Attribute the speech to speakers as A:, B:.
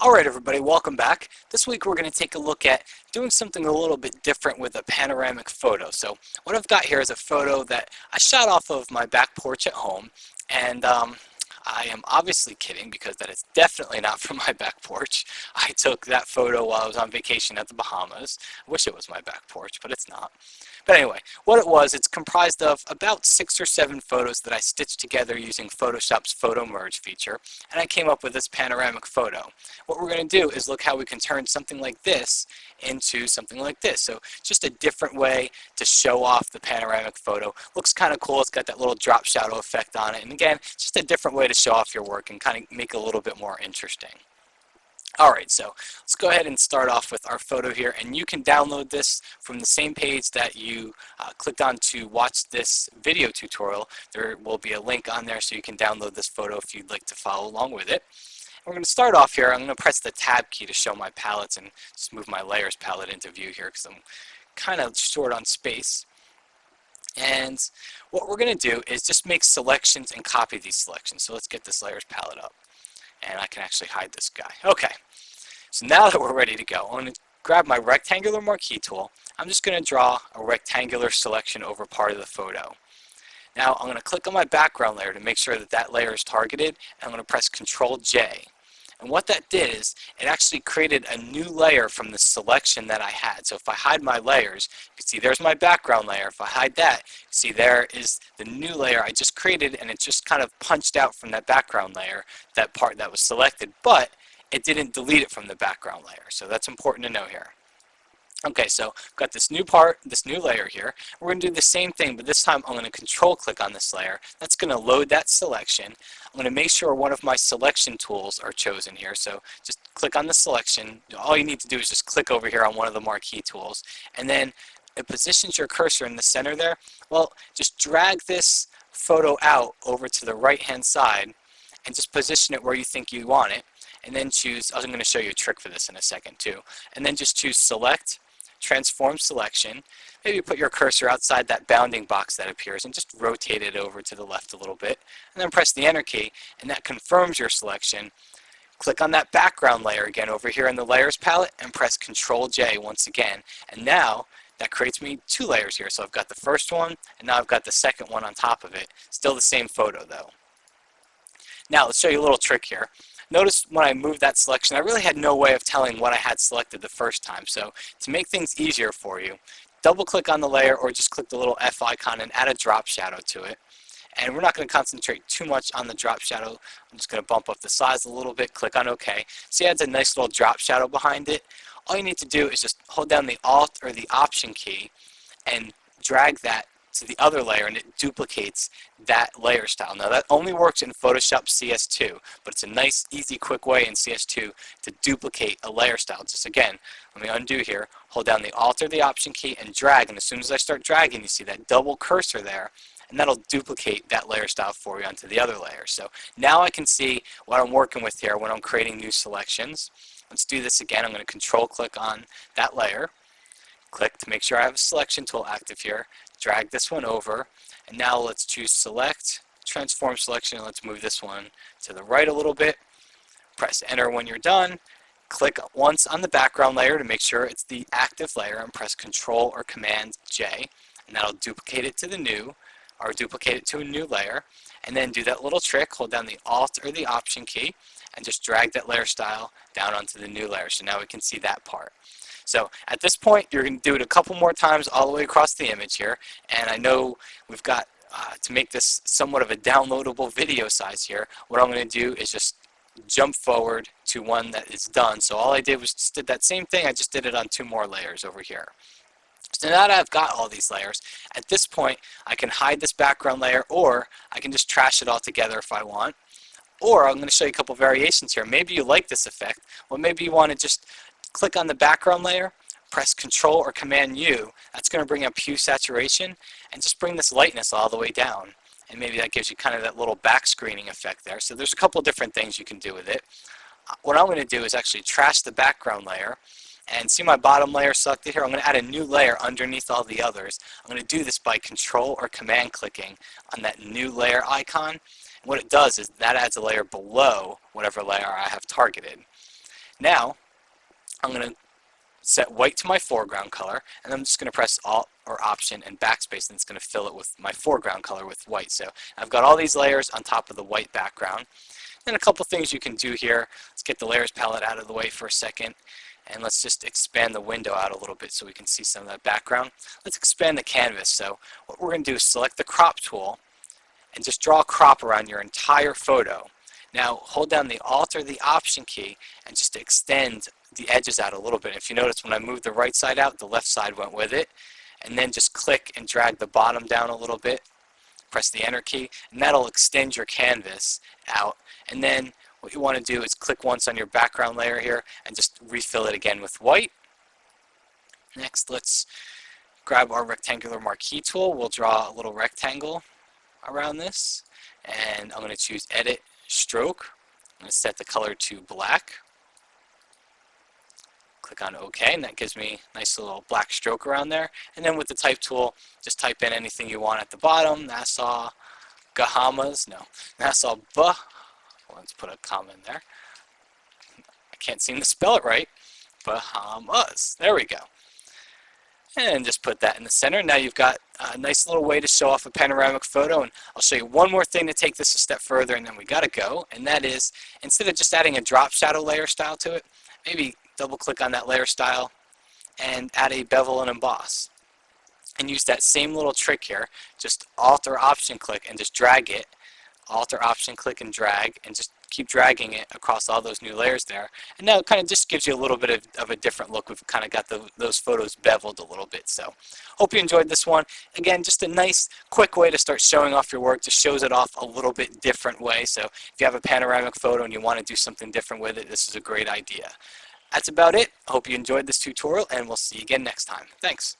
A: Alright everybody, welcome back. This week we're going to take a look at doing something a little bit different with a panoramic photo. So what I've got here is a photo that I shot off of my back porch at home, and I am obviously kidding because that is definitely not from my back porch. I took that photo while I was on vacation at the Bahamas. I wish it was my back porch, but it's not. But anyway, what it was, it's comprised of about 6 or 7 photos that I stitched together using Photoshop's Photo Merge feature, and I came up with this panoramic photo. What we're going to do is look how we can turn something like this into something like this. So just a different way to show off the panoramic photo. Looks kind of cool. It's got that little drop shadow effect on it. And again, just a different way to show off your work and kind of make it a little bit more interesting. Alright, so let's go ahead and start off with our photo here, and you can download this from the same page that you clicked on to watch this video tutorial. There will be a link on there so you can download this photo if you'd like to follow along with it. We're going to start off here. I'm going to press the tab key to show my palettes and just move my layers palette into view here because I'm kind of short on space. And what we're going to do is just make selections and copy these selections. So let's get this layers palette up. And I can actually hide this guy. Okay, so now that we're ready to go, I'm going to grab my rectangular marquee tool. I'm just going to draw a rectangular selection over part of the photo. Now I'm going to click on my background layer to make sure that that layer is targeted, and I'm going to press Ctrl J. And what that did is it actually created a new layer from the selection that I had. So if I hide my layers, you can see there's my background layer. If I hide that, you see there is the new layer I just created, and it just kind of punched out from that background layer, that part that was selected, but it didn't delete it from the background layer. So that's important to know here. Okay, so I've got this new part, this new layer here. We're going to do the same thing, but this time I'm going to control click on this layer. That's going to load that selection. I'm going to make sure one of my selection tools are chosen here. So just click on the selection. All you need to do is just click over here on one of the marquee tools. And then it positions your cursor in the center there. Well, just drag this photo out over to the right-hand side and just position it where you think you want it. And then choose, I'm going to show you a trick for this in a second too. And then just choose Select, Transform Selection. Maybe put your cursor outside that bounding box that appears and just rotate it over to the left a little bit. And then press the Enter key, and that confirms your selection. Click on that background layer again over here in the Layers palette and press Ctrl J once again. And now that creates me 2 layers here. So I've got the first one, and now I've got the second one on top of it. Still the same photo though. Now let's show you a little trick here. Notice when I moved that selection, I really had no way of telling what I had selected the first time. So to make things easier for you, double click on the layer or just click the little F icon and add a drop shadow to it. And we're not going to concentrate too much on the drop shadow. I'm just going to bump up the size a little bit, click on OK. See, it adds a nice little drop shadow behind it. All you need to do is just hold down the Alt or the Option key and drag that to the other layer, and it duplicates that layer style. Now that only works in Photoshop CS2, but it's a nice, easy, quick way in CS2 to duplicate a layer style. Just again, let me undo here, hold down the Alt or the Option key and drag, and as soon as I start dragging, you see that double cursor there, and that'll duplicate that layer style for you onto the other layer. So now I can see what I'm working with here when I'm creating new selections. Let's do this again. I'm going to Control click on that layer, click to make sure I have a selection tool active here, drag this one over, and now let's choose Select, Transform Selection, and let's move this one to the right a little bit. Press Enter when you're done. Click once on the background layer to make sure it's the active layer, and press Control or Command J, and that'll duplicate it to the new, or duplicate it to a new layer. And then do that little trick, hold down the Alt or the Option key, and just drag that layer style down onto the new layer. So now we can see that part. So at this point, you're going to do it a couple more times all the way across the image here. And I know we've got, to make this somewhat of a downloadable video size here, what I'm going to do is just jump forward to one that is done. So all I did was just did that same thing, I just did it on 2 more layers over here. So now that I've got all these layers, at this point I can hide this background layer, or I can just trash it all together if I want. Or I'm going to show you a couple variations here. Maybe you like this effect. Well, maybe you want to just click on the background layer, press Control or Command U. That's going to bring up hue saturation and just bring this lightness all the way down. And maybe that gives you kind of that little back screening effect there. So there's a couple different things you can do with it. What I'm going to do is actually trash the background layer. And see my bottom layer selected here? I'm going to add a new layer underneath all the others. I'm going to do this by Control or Command clicking on that new layer icon. And what it does is that adds a layer below whatever layer I have targeted. Now, I'm going to set white to my foreground color, and I'm just going to press Alt or Option and Backspace, and it's going to fill it with my foreground color with white. So I've got all these layers on top of the white background. And a couple things you can do here. Let's get the layers palette out of the way for a second, and let's just expand the window out a little bit so we can see some of that background. Let's expand the canvas. So what we're going to do is select the crop tool and just draw a crop around your entire photo. Now hold down the Alt or the Option key and just extend the edges out a little bit. If you notice, when I moved the right side out, the left side went with it. And then just click and drag the bottom down a little bit. Press the Enter key, and that'll extend your canvas out. And then what you want to do is click once on your background layer here and just refill it again with white. Next, let's grab our rectangular marquee tool. We'll draw a little rectangle around this, and I'm going to choose Edit Stroke. I'm going to set the color to black. Click on OK, and that gives me a nice little black stroke around there. And then with the Type tool, just type in anything you want at the bottom. Nassau Bahamas, no, Nassau Bah. Let's put a comma in there. I can't seem to spell it right. Bahamas. There we go. And just put that in the center. Now you've got a nice little way to show off a panoramic photo. And I'll show you one more thing to take this a step further, and then we got to go. And that is, instead of just adding a drop shadow layer style to it, maybe double click on that layer style and add a bevel and emboss. And use that same little trick here. Just Alt or Option click and just drag it. Alt or Option click and drag, and just keep dragging it across all those new layers there. And now it kind of just gives you a little bit of a different look. We've kind of got those photos beveled a little bit. So hope you enjoyed this one. Again, just a nice quick way to start showing off your work. Just shows it off a little bit different way. So if you have a panoramic photo and you want to do something different with it, this is a great idea. That's about it. I hope you enjoyed this tutorial, and we'll see you again next time. Thanks.